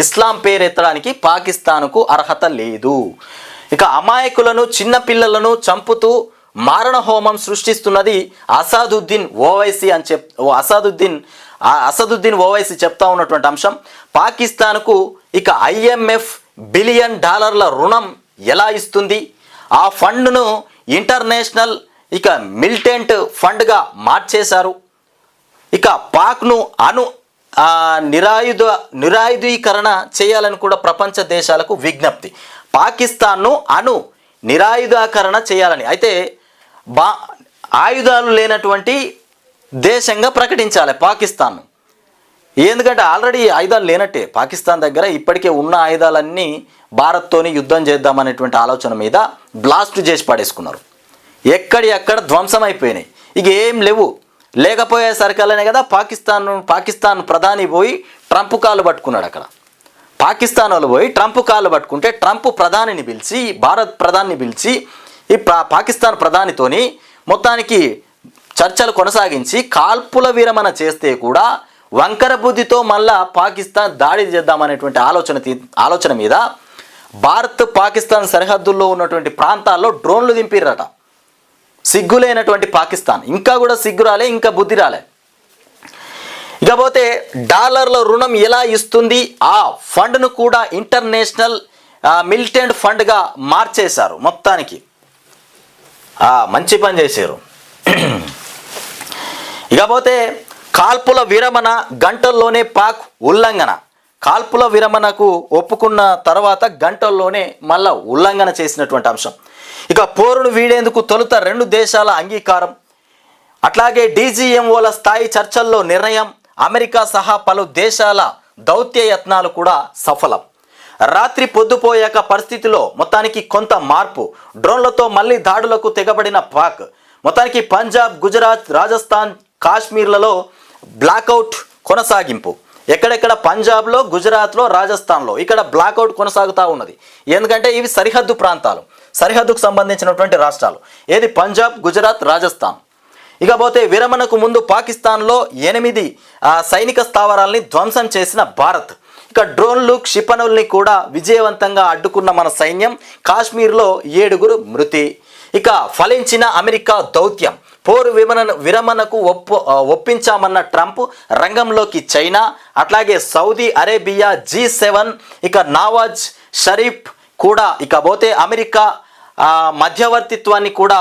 ఇస్లాం పేరు ఎత్తడానికి పాకిస్తాన్కు అర్హత లేదు. ఇక అమాయకులను, చిన్నపిల్లలను చంపుతూ మారణ హోమం సృష్టిస్తున్నది అసదుద్దీన్ ఓవైసీ చెప్తా ఉన్నటువంటి అంశం. పాకిస్తాన్కు ఇక IMF $1 బిలియన్ రుణం ఎలా ఇస్తుంది? ఆ ఫండ్ను ఇంటర్నేషనల్ మిలిటెంట్ ఫండ్గా మార్చేశారు. ఇక పాక్ను నిరాయుధీకరణ చేయాలని కూడా ప్రపంచ దేశాలకు విజ్ఞప్తి. పాకిస్తాన్ను నిరాయుధీకరణ చేయాలని, అయితే ఆయుధాలు లేనటువంటి దేశంగా ప్రకటించాలి పాకిస్తాన్ను. ఎందుకంటే ఆల్రెడీ ఆయుధాలు లేనట్టే పాకిస్తాన్ దగ్గర. ఇప్పటికే ఉన్న ఆయుధాలన్నీ భారత్తోని యుద్ధం చేద్దామనేటువంటి ఆలోచన మీద బ్లాస్ట్ చేసి పడేసుకున్నారు. ఎక్కడి ధ్వంసం అయిపోయినాయి. ఇక ఏం లేకపోయేసరికల్లనే కదా పాకిస్తాన్ ప్రధాని పోయి ట్రంప్ కాళ్ళు పట్టుకున్నాడు. అక్కడ పాకిస్తాన్ వాళ్ళు పోయి ట్రంప్ కాళ్ళు పట్టుకుంటే ట్రంప్ ప్రధానిని పిలిచి, భారత్ ప్రధానిని పిలిచి, ఈ పాకిస్తాన్ ప్రధానితోని మొత్తానికి చర్చలు కొనసాగించి కాల్పుల విరమణ చేస్తే కూడా వంకర బుద్ధితో మళ్ళా పాకిస్తాన్ దాడి చేద్దామనేటువంటి ఆలోచన మీద భారత్ పాకిస్తాన్ సరిహద్దుల్లో ఉన్నటువంటి ప్రాంతాల్లో డ్రోన్లు దింపిర్రట. సిగ్గులేనటువంటి పాకిస్తాన్. ఇంకా కూడా సిగ్గు రాలే, ఇంకా బుద్ధి రాలే. ఇకపోతే డాలర్ల రుణం ఎలా ఇస్తుంది? ఆ ఫండ్ను కూడా ఇంటర్నేషనల్ మిలిటెంట్ ఫండ్గా మార్చేశారు. మొత్తానికి మంచి పని చేశారు. ఇకపోతే కాల్పుల విరమణ గంటల్లోనే పాక్ ఉల్లంఘన. కాల్పుల విరమణకు ఒప్పుకున్న తర్వాత గంటల్లోనే మళ్ళా ఉల్లంఘన చేసినటువంటి అంశం. ఇక పోరును వీడేందుకు తొలుత 2 దేశాల అంగీకారం. అట్లాగే DGMOల స్థాయి చర్చల్లో నిర్ణయం. అమెరికా సహా పలు దేశాల దౌత్య యత్నాలు కూడా సఫలం. రాత్రి పొద్దుపోయాక పరిస్థితిలో మొత్తానికి కొంత మార్పు. డ్రోన్లతో మళ్ళీ దాడులకు తెగబడిన పాక్. మొత్తానికి పంజాబ్, గుజరాత్, రాజస్థాన్, కాశ్మీర్లలో బ్లాక్అవుట్ కొనసాగింపు. ఎక్కడెక్కడ పంజాబ్లో, గుజరాత్లో, రాజస్థాన్లో ఇక్కడ బ్లాక్అవుట్ కొనసాగుతూ ఉన్నది. ఎందుకంటే ఇవి సరిహద్దు ప్రాంతాలు, సరిహద్దుకు సంబంధించినటువంటి రాష్ట్రాలు. ఏది? పంజాబ్, గుజరాత్, రాజస్థాన్. ఇకపోతే విరమణకు ముందు పాకిస్తాన్లో 8 సైనిక స్థావరాల్ని ధ్వంసం చేసిన భారత్. ఇక డ్రోన్లు, క్షిపణుల్ని కూడా విజయవంతంగా అడ్డుకున్న మన సైన్యం. కాశ్మీర్లో 7 మృతి. ఇక ఫలించిన అమెరికా దౌత్యం. పోరు విరమణకు ఒప్పించామన్న ట్రంప్. రంగంలోకి చైనా, అట్లాగే సౌదీ అరేబియా, G7, ఇక నవాజ్ షరీఫ్ కూడా. ఇకపోతే అమెరికా మధ్యవర్తిత్వాన్ని కూడా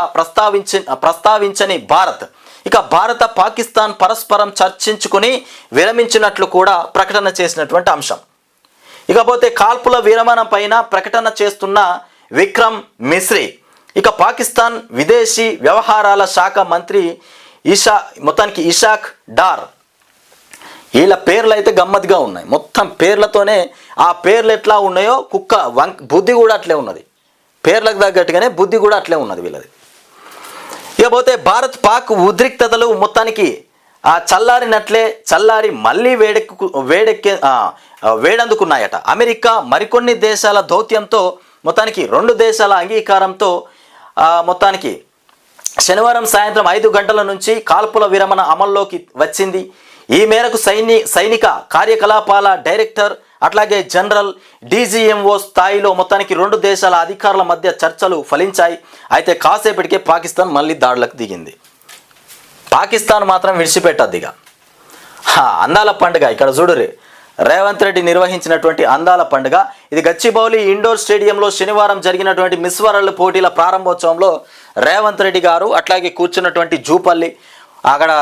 ప్రస్తావించని భారత్. ఇక భారత పాకిస్తాన్ పరస్పరం చర్చించుకుని విరమించినట్లు కూడా ప్రకటన చేసినటువంటి అంశం. ఇకపోతే కాల్పుల విరమణ పైన ప్రకటన చేస్తున్న విక్రమ్ మిస్రీ. ఇక పాకిస్తాన్ విదేశీ వ్యవహారాల శాఖ మంత్రి ఇషాక్ డార్. వీళ్ళ పేర్లు అయితే గమ్మత్తుగా ఉన్నాయి. మొత్తం పేర్లతోనే, ఆ పేర్లు ఎట్లా ఉన్నాయో బుద్ధి కూడా అట్లే ఉన్నది. పేర్లకు తగ్గట్టుగానే బుద్ధి కూడా అట్లే ఉన్నది వీళ్ళది. ఇకపోతే భారత్ పాక్ ఉద్రిక్తతలు మొత్తానికి చల్లారి మళ్ళీ వేడెందుకున్నాయట. అమెరికా మరికొన్ని దేశాల దౌత్యంతో మొత్తానికి 2 దేశాల అంగీకారంతో మొత్తానికి శనివారం సాయంత్రం 5 గంటల నుంచి కాల్పుల విరమణ అమల్లోకి వచ్చింది. ఈ మేరకు సైనిక కార్యకలాపాల డైరెక్టర్ అట్లాగే జనరల్ డీజీఎంఓ స్థాయిలో మొత్తానికి 2 దేశాల అధికారుల మధ్య చర్చలు ఫలించాయి. అయితే కాసేపటికే పాకిస్తాన్ మళ్ళీ దాడులకు దిగింది. పాకిస్తాన్ మాత్రం విడిచిపెట్టద్దిగా. అందాల పండుగ ఇక్కడ చూడుర్రి, రేవంత్ రెడ్డి నిర్వహించినటువంటి అందాల పండుగ. ఇది గచ్చిబౌలి ఇండోర్ స్టేడియంలో శనివారం జరిగినటువంటి మిస్ వరల్డ్ పోటీల ప్రారంభోత్సవంలో రేవంత్ రెడ్డి గారు అట్లాగే కూర్చున్నటువంటి జూపల్లి అక్కడ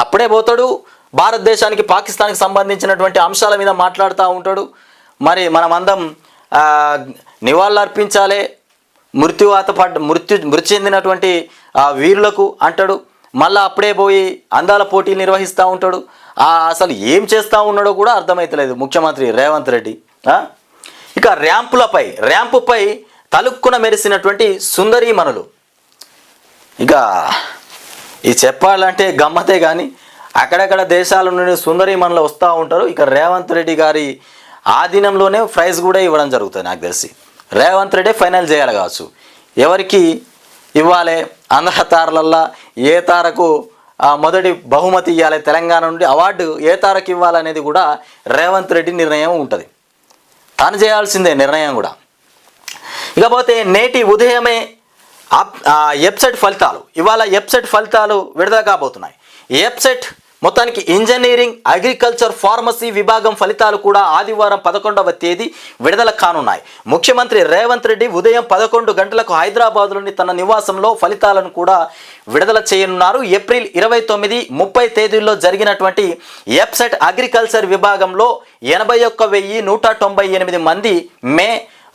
అప్పుడే పోతాడు. భారతదేశానికి పాకిస్తాన్కి సంబంధించినటువంటి అంశాల మీద మాట్లాడుతూ ఉంటాడు. మరి మనమందం నివాళులు అర్పించాలి మృతి చెందినటువంటి వీరులకు అంటాడు. మళ్ళీ అప్పుడే పోయి అందాల పోటీలు నిర్వహిస్తూ ఉంటాడు. అసలు ఏం చేస్తూ ఉన్నాడో కూడా అర్థమవుతలేదు ముఖ్యమంత్రి రేవంత్ రెడ్డి. ఇక ర్యాంపుపై తలుక్కున మెరిసినటువంటి సుందరీమణులు. ఇక ఇది చెప్పాలంటే గమ్మతే కానీ అక్కడక్కడ దేశాల నుండి సుందరీమణులు వస్తూ ఉంటారు. ఇక రేవంత్ రెడ్డి గారి ఆధీనంలోనే ప్రైజ్ కూడా ఇవ్వడం జరుగుతుంది. నాకు తెలిసి రేవంత్ రెడ్డి ఫైనల్ చేయాలి కావచ్చు. ఎవరికి ఇవ్వాలి, అందర తారలల్లా ఏ తారకు మొదటి బహుమతి ఇవ్వాలి, తెలంగాణ నుండి అవార్డు ఏ తారకు ఇవ్వాలనేది కూడా రేవంత్ రెడ్డి నిర్ణయం ఉంటుంది. తాను చేయాల్సిందే నిర్ణయం కూడా. ఇకపోతే నేటి ఉదయమే వెబ్సైట్ ఫలితాలు, ఇవాళ వెబ్సైట్ ఫలితాలు విడుదల కాబోతున్నాయి. వెబ్సైట్ మొత్తానికి ఇంజనీరింగ్, అగ్రికల్చర్, ఫార్మసీ విభాగం ఫలితాలు కూడా ఆదివారం 11వ తేదీ విడుదల కానున్నాయి. ముఖ్యమంత్రి రేవంత్ రెడ్డి ఉదయం 11 గంటలకు హైదరాబాద్లోని తన నివాసంలో ఫలితాలను కూడా విడుదల చేయనున్నారు. ఏప్రిల్ 29, 30 తేదీల్లో జరిగినటువంటి వెబ్సైట్ అగ్రికల్చర్ విభాగంలో 81,198 మంది, మే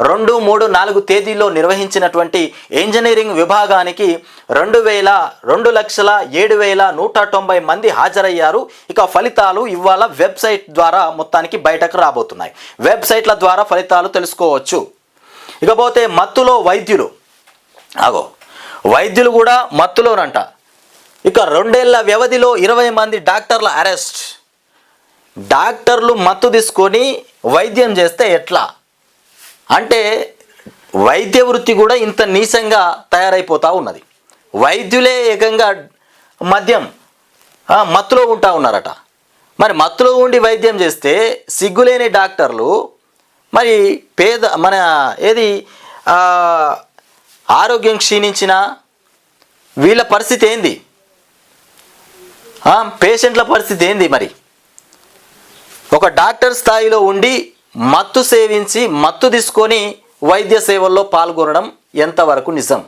2, 3, 4 తేదీల్లో నిర్వహించినటువంటి ఇంజనీరింగ్ విభాగానికి 2,07,190 మంది హాజరయ్యారు. ఇక ఫలితాలు ఇవాళ వెబ్సైట్ ద్వారా మొత్తానికి బయటకు రాబోతున్నాయి. వెబ్సైట్ల ద్వారా ఫలితాలు తెలుసుకోవచ్చు. ఇకపోతే మత్తులో వైద్యులు కూడా మత్తులోనంట. ఇక 2 ఏళ్ల వ్యవధిలో 20 మంది డాక్టర్ల అరెస్ట్. డాక్టర్లు మత్తు తీసుకొని వైద్యం చేస్తే ఎట్లా అంటే వైద్య వృత్తి కూడా ఇంత నీచంగా తయారైపోతూ ఉన్నది. వైద్యులే ఏకంగా మత్తులో ఉంటా ఉన్నారట. మరి మత్తులో ఉండి వైద్యం చేస్తే సిగ్గులేని డాక్టర్లు మరి ఆరోగ్యం క్షీణించిన వీళ్ళ పరిస్థితి ఏంది, పేషెంట్ల పరిస్థితి ఏంది? మరి ఒక డాక్టర్ స్థాయిలో ఉండి మత్తు సేవించి మత్తు తీసుకొని వైద్య సేవల్లో పాల్గొనడం ఎంతవరకు నిజం?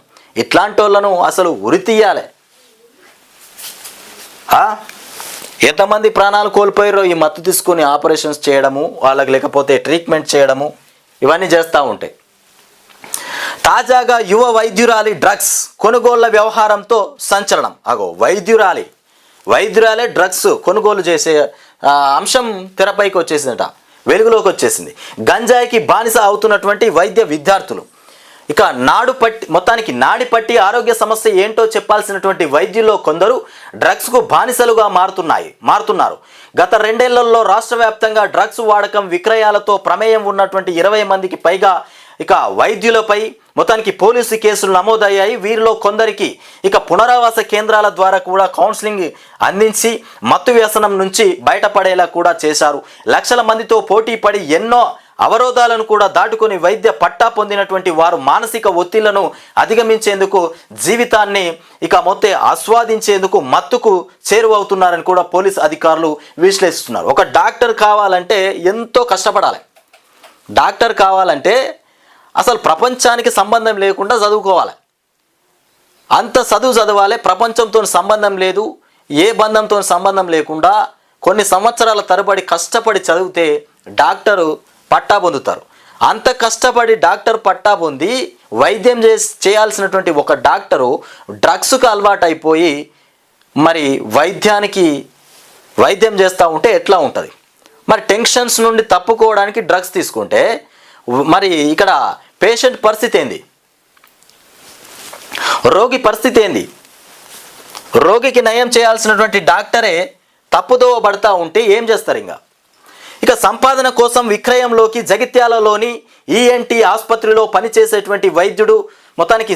ఇట్లాంటి వాళ్ళను అసలు ఉరి తీయాలి. ఎంతమంది ప్రాణాలు కోల్పోయారో ఈ మత్తు తీసుకొని ఆపరేషన్స్ చేయడము, వాళ్ళకి లేకపోతే ట్రీట్మెంట్ చేయడము, ఇవన్నీ చేస్తూ ఉంటాయి. తాజాగా యువ వైద్యురాలి డ్రగ్స్ కొనుగోళ్ల వ్యవహారంతో సంచలనం. వైద్యురాలే డ్రగ్స్ కొనుగోలు చేసే అంశం తెరపైకి వచ్చేసిందట, వెలుగులోకి వచ్చేసింది. గంజాయికి బానిస అవుతున్నటువంటి వైద్య విద్యార్థులు. ఇక నాడిపట్టి ఆరోగ్య సమస్య ఏంటో చెప్పాల్సినటువంటి వైద్యుల్లో కొందరు డ్రగ్స్కు బానిసలుగా మారుతున్నారు. గత 2 ఏళ్లలో రాష్ట్ర వ్యాప్తంగా డ్రగ్స్ వాడకం, విక్రయాలతో ప్రమేయం ఉన్నటువంటి 20 మందికి పైగా ఇక వైద్యులపై మొత్తానికి పోలీసు కేసులు నమోదయ్యాయి. వీరిలో కొందరికి ఇక పునరావాస కేంద్రాల ద్వారా కూడా కౌన్సిలింగ్ అందించి మత్తు వ్యసనం నుంచి బయటపడేలా కూడా చేశారు. లక్షల మందితో పోటీ పడి ఎన్నో అవరోధాలను కూడా దాటుకొని వైద్య పట్టా పొందినటువంటి వారు మానసిక ఒత్తిళ్లను అధిగమించేందుకు, జీవితాన్ని ఇక ఆస్వాదించేందుకు మత్తుకు చేరువవుతున్నారని కూడా పోలీసు అధికారులు విశ్లేషిస్తున్నారు. ఒక డాక్టర్ కావాలంటే ఎంతో కష్టపడాలి. డాక్టర్ కావాలంటే అసలు ప్రపంచానికి సంబంధం లేకుండా చదువుకోవాలి. అంత చదవాలి. ప్రపంచంతో సంబంధం లేదు, ఏ బంధంతో సంబంధం లేకుండా కొన్ని సంవత్సరాల తరబడి కష్టపడి చదివితే డాక్టరు పట్టా పొందుతారు. అంత కష్టపడి డాక్టర్ పట్టా పొంది వైద్యం చేయాల్సినటువంటి ఒక డాక్టరు డ్రగ్స్కు అలవాటు అయిపోయి మరి వైద్యం చేస్తూ ఉంటే ఎట్లా ఉంటుంది? మరి టెన్షన్స్ నుండి తప్పుకోవడానికి డ్రగ్స్ తీసుకుంటే మరి ఇక్కడ పేషెంట్ పరిస్థితి ఏంది? రోగి పరిస్థితి ఏంది? రోగికి నయం చేయాల్సినటువంటి డాక్టరే తప్పుదోవ పడతా ఉంటే ఏం చేస్తారు? ఇక సంపాదన కోసం విక్రయంలోకి జగిత్యాలలోని ఈఎన్టీ ఆసుపత్రిలో పనిచేసేటువంటి వైద్యుడు మొత్తానికి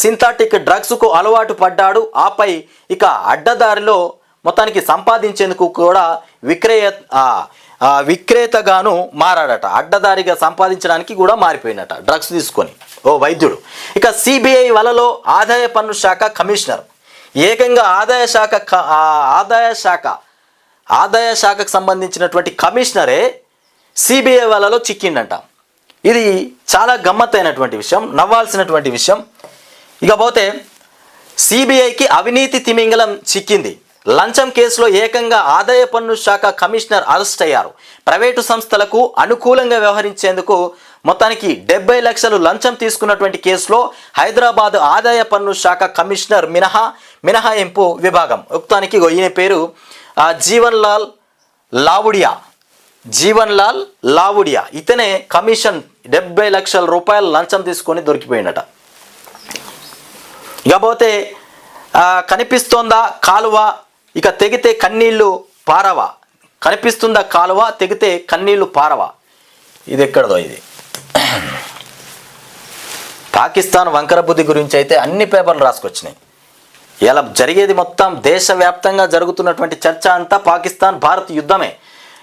సింథాటిక్ డ్రగ్స్కు అలవాటు పడ్డాడు. ఆపై ఇక అడ్డదారిలో మొత్తానికి సంపాదించేందుకు కూడా విక్రేతగాను మారాడట. అడ్డదారిగా సంపాదించడానికి కూడా మారిపోయినట డ్రగ్స్ తీసుకొని ఓ వైద్యుడు. ఇక సిబిఐ వలలో ఆదాయ పన్ను శాఖ కమిషనర్ ఏకంగా ఆదాయ శాఖకు సంబంధించినటువంటి కమిషనరే సిబిఐ వలలో చిక్కిండంట. ఇది చాలా గమ్మత్తైనటువంటి విషయం, నవ్వాల్సినటువంటి విషయం. ఇకపోతే సిబిఐకి అవినీతి తిమింగలం చిక్కింది. లంచం కేసులో ఏకంగా ఆదాయ పన్ను శాఖ కమిషనర్ అరెస్ట్ అయ్యారు. ప్రైవేటు సంస్థలకు అనుకూలంగా వ్యవహరించేందుకు మొత్తానికి 70 లక్షలు లంచం తీసుకున్నటువంటి కేసులో హైదరాబాద్ ఆదాయ పన్ను శాఖ కమిషనర్ మినహాయింపు విభాగం మొత్తానికి ఈయన పేరు జీవన్ లాల్ లావుడియా. ఇతనే కమిషన్ 70 లక్షల రూపాయలు లంచం తీసుకొని దొరికిపోయినట. ఇకపోతే కనిపిస్తోందా కాలువ ఇక తెగితే కన్నీళ్లు పారవా, కనిపిస్తుందా కాలువ తెగితే కన్నీళ్లు పారవా. ఇది ఎక్కడదో ఇది పాకిస్తాన్ వంకర బుద్ధి గురించి అయితే అన్ని పేపర్లు రాసుకొచ్చినాయి. ఇలా జరిగేది మొత్తం దేశవ్యాప్తంగా జరుగుతున్నటువంటి చర్చ అంతా పాకిస్తాన్ భారత్ యుద్ధమే.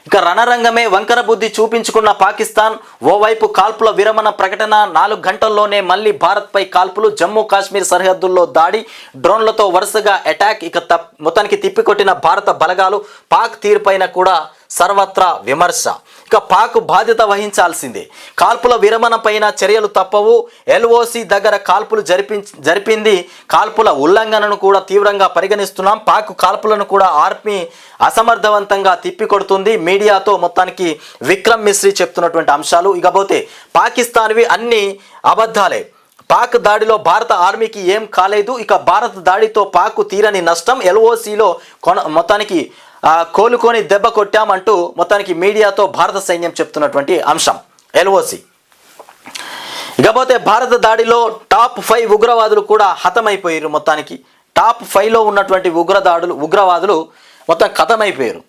ఇక రణరంగమే వంకర బుద్ధి చూపించుకున్న పాకిస్తాన్ ఓవైపు కాల్పుల విరమణ ప్రకటన, 4 గంటల్లోనే మళ్ళీ భారత్పై కాల్పులు, జమ్మూ కాశ్మీర్ సరిహద్దుల్లో దాడి, డ్రోన్లతో వరుసగా అటాక్. ఇక మొత్తానికి తిప్పికొట్టిన భారత బలగాలు. పాక్ తీరుపైన కూడా సర్వత్రా విమర్శ. ఇక పాక్ బాధ్యత వహించాల్సిందే. కాల్పుల విరమణ పైన చర్యలు తప్పవు. ఎల్ఓసి దగ్గర కాల్పులు జరిపింది. కాల్పుల ఉల్లంఘనను కూడా తీవ్రంగా పరిగణిస్తున్నాం. పాక్ కాల్పులను కూడా ఆర్మీ అసమర్థవంతంగా తిప్పికొడుతుంది. మీడియాతో మొత్తానికి విక్రమ్ మిశ్రీ చెప్తున్నటువంటి అంశాలు. ఇకపోతే పాకిస్తాన్వి అన్ని అబద్ధాలే. పాక్ దాడిలో భారత ఆర్మీకి ఏం కాలేదు. ఇక భారత దాడితో పాక్ తీరని నష్టం. ఎల్ఓసిలో మొత్తానికి కోలుకొని దెబ్బ కొట్టామంటూ మొత్తానికి మీడియాతో భారత సైన్యం చెప్తున్నటువంటి అంశం ఎల్ఓసి. ఇకపోతే భారత దాడిలో టాప్ 5 ఉగ్రవాదులు కూడా హతమైపోయారు. మొత్తానికి టాప్ 5లో ఉన్నటువంటి ఉగ్రవాదులు మొత్తం ఖతమైపోయారు.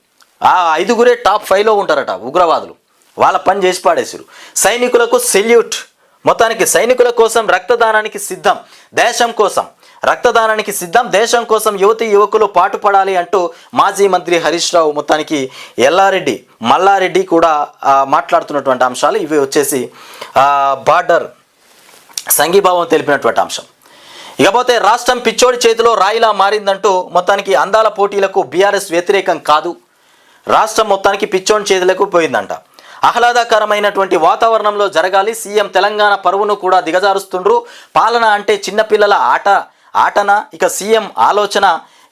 ఆ 5గురే టాప్ 5లో ఉంటారట ఉగ్రవాదులు. వాళ్ళ పని చేసి పాడేశారు. సైనికులకు సెల్యూట్. మొత్తానికి సైనికుల కోసం రక్తదానానికి సిద్ధం, దేశం కోసం రక్తదానానికి సిద్ధం, దేశం కోసం యువతి యువకులు పాటుపడాలి అంటూ మాజీ మంత్రి హరీష్ రావు మొత్తానికి మల్లారెడ్డి కూడా మాట్లాడుతున్నటువంటి అంశాలు ఇవి. వచ్చేసి బార్డర్ సంఘీభావం తెలిపినటువంటి అంశం. ఇకపోతే రాష్ట్రం పిచ్చోడి చేతిలో రాయిలా మారిందంటూ మొత్తానికి అందాల పోటీలకు బీఆర్ఎస్ వ్యతిరేకం కాదు. రాష్ట్రం మొత్తానికి పిచ్చోడి చేతులకు పోయిందంట. ఆహ్లాదకరమైనటువంటి వాతావరణంలో జరగాలి. సీఎం తెలంగాణ పరువును కూడా దిగజారుస్తుండ్రు. పాలన అంటే చిన్నపిల్లల ఆటన. ఇక సీఎం ఆలోచన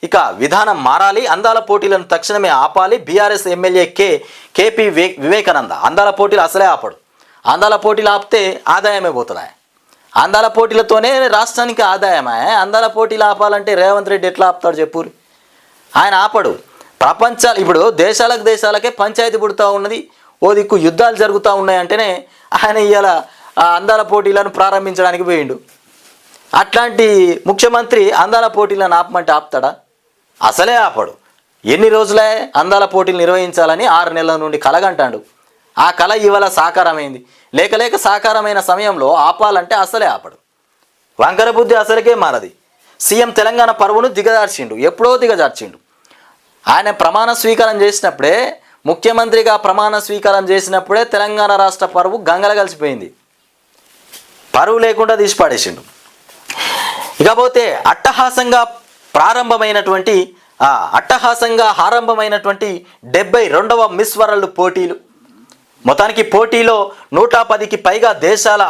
ఇక విధానం మారాలి. అందాల పోటీలను తక్షణమే ఆపాలి. బీఆర్ఎస్ ఎమ్మెల్యే కేపీ వివేకానంద అందాల పోటీలు అసలే ఆపడు. అందాల పోటీలు ఆపితే ఆదాయమే పోతుందా? అందాల పోటీలతోనే రాష్ట్రానికి ఆదాయమే. అందాల పోటీలు ఆపాలంటే రేవంత్ రెడ్డి ఎట్లా ఆపుతాడు చెప్పురు? ఆయన ఆపడు. ఇప్పుడు దేశాలకే పంచాయతీ పుడుతూ ఉన్నది. ఓ దిక్కు యుద్ధాలు జరుగుతూ ఉన్నాయంటేనే ఆయన ఇవాళ అందాల పోటీలను ప్రారంభించడానికి పోయిండు. అట్లాంటి ముఖ్యమంత్రి అందాల పోటీలను ఆపమంటే ఆపుతాడా? అసలే ఆపడు. ఎన్ని రోజులే అందాల పోటీలు నిర్వహించాలని 6 నెలల నుండి కలగంటాడు. ఆ కళ ఇవాళ సాకారమైంది. లేక సాకారమైన సమయంలో ఆపాలంటే అసలే ఆపడు. వంకర బుద్ధి అసలుకే మారది. సీఎం తెలంగాణ పరువును ఎప్పుడో దిగజార్చిండు. ఆయన ప్రమాణ స్వీకారం చేసినప్పుడే, ముఖ్యమంత్రిగా ప్రమాణ స్వీకారం చేసినప్పుడే తెలంగాణ రాష్ట్ర పరువు గంగల కలిసిపోయింది. పరువు లేకుండా తీసి పాడేసిండు. ఇకపోతే అట్టహాసంగా ఆరంభమైనటువంటి 72వ మిస్ వరల్డ్ పోటీలు. మొత్తానికి పోటీలో 110కి పైగా దేశాల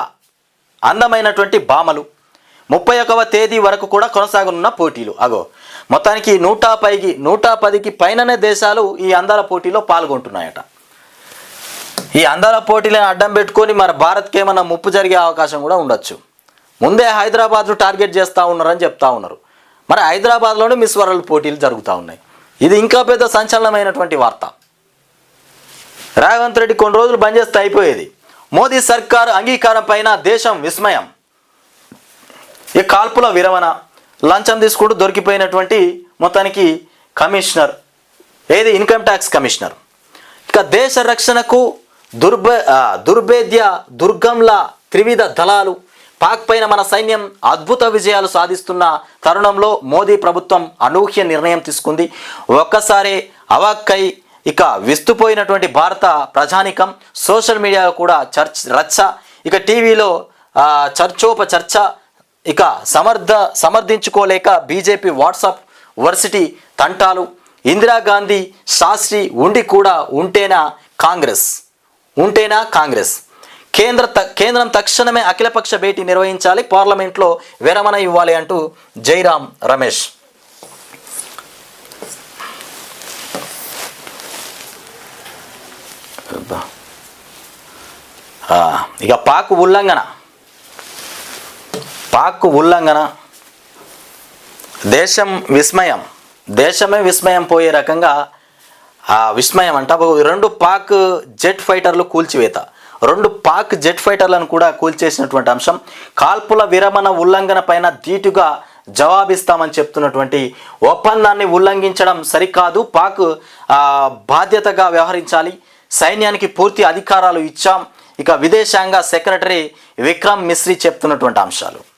అందమైనటువంటి భామలు. 31వ తేదీ వరకు కూడా కొనసాగనున్న పోటీలు. మొత్తానికి 110కి పైననే దేశాలు ఈ అందాల పోటీలో పాల్గొంటున్నాయట. ఈ అందాల పోటీలను అడ్డం పెట్టుకొని మరి భారత్కి ఏమన్నా ముప్పు జరిగే అవకాశం కూడా ఉండొచ్చు. ముందే హైదరాబాద్ను టార్గెట్ చేస్తూ ఉన్నారని చెప్తా ఉన్నారు. మరి హైదరాబాద్లోనే మిస్ వరల్డ్ పోటీలు జరుగుతూ ఉన్నాయి. ఇది ఇంకా పెద్ద సంచలనమైనటువంటి వార్త. రేవంత్ రెడ్డి కొన్ని రోజులు బంద్ చేస్తే అయిపోయేది. మోదీ సర్కారు అంగీకారం పైన దేశం విస్మయం. ఈ కాల్పుల విరమణ, లంచం తీసుకుంటూ దొరికిపోయినటువంటి మొత్తానికి కమిషనర్, ఇన్కమ్ ట్యాక్స్ కమిషనర్. ఇక దేశ రక్షణకు దుర్భేద్య దుర్గంలా త్రివిధ దళాలు, పాక్ పైన మన సైన్యం అద్భుత విజయాలు సాధిస్తున్న తరుణంలో మోదీ ప్రభుత్వం అనూహ్య నిర్ణయం తీసుకుంది. ఒక్కసారి అవాక్కై ఇక విస్తుపోయినటువంటి భారత ప్రజానికం సోషల్ మీడియాలో కూడా రచ్చ, ఇక టీవీలో చర్చ, ఇక సమర్థించుకోలేక బీజేపీ వాట్సాప్ వర్సిటీ తంటాలు, ఇందిరాగాంధీ శాస్త్రి ఉండి కూడా ఉంటేనా కాంగ్రెస్, కేంద్రం తక్షణమే అఖిలపక్ష భేటీ నిర్వహించాలి, పార్లమెంట్లో విరమణ ఇవ్వాలి అంటూ జైరాం రమేష్. ఇక పాక్ ఉల్లంఘన దేశమే విస్మయం పోయే రకంగా విస్మయం అంట. 2 పాక్ జెట్ ఫైటర్లు కూల్చివేత, 2 పాక్ జెట్ ఫైటర్లను కూడా కూల్చేసినటువంటి అంశం. కాల్పుల విరమణ ఉల్లంఘన పైన ధీటుగా జవాబిస్తామని చెప్తున్నటువంటి ఒప్పందాన్ని ఉల్లంఘించడం సరికాదు, పాక్ బాధ్యతగా వ్యవహరించాలి, సైన్యానికి పూర్తి అధికారాలు ఇచ్చాం, ఇక విదేశాంగ సెక్రటరీ విక్రమ్ మిశ్రీ చెప్తున్నటువంటి అంశాలు.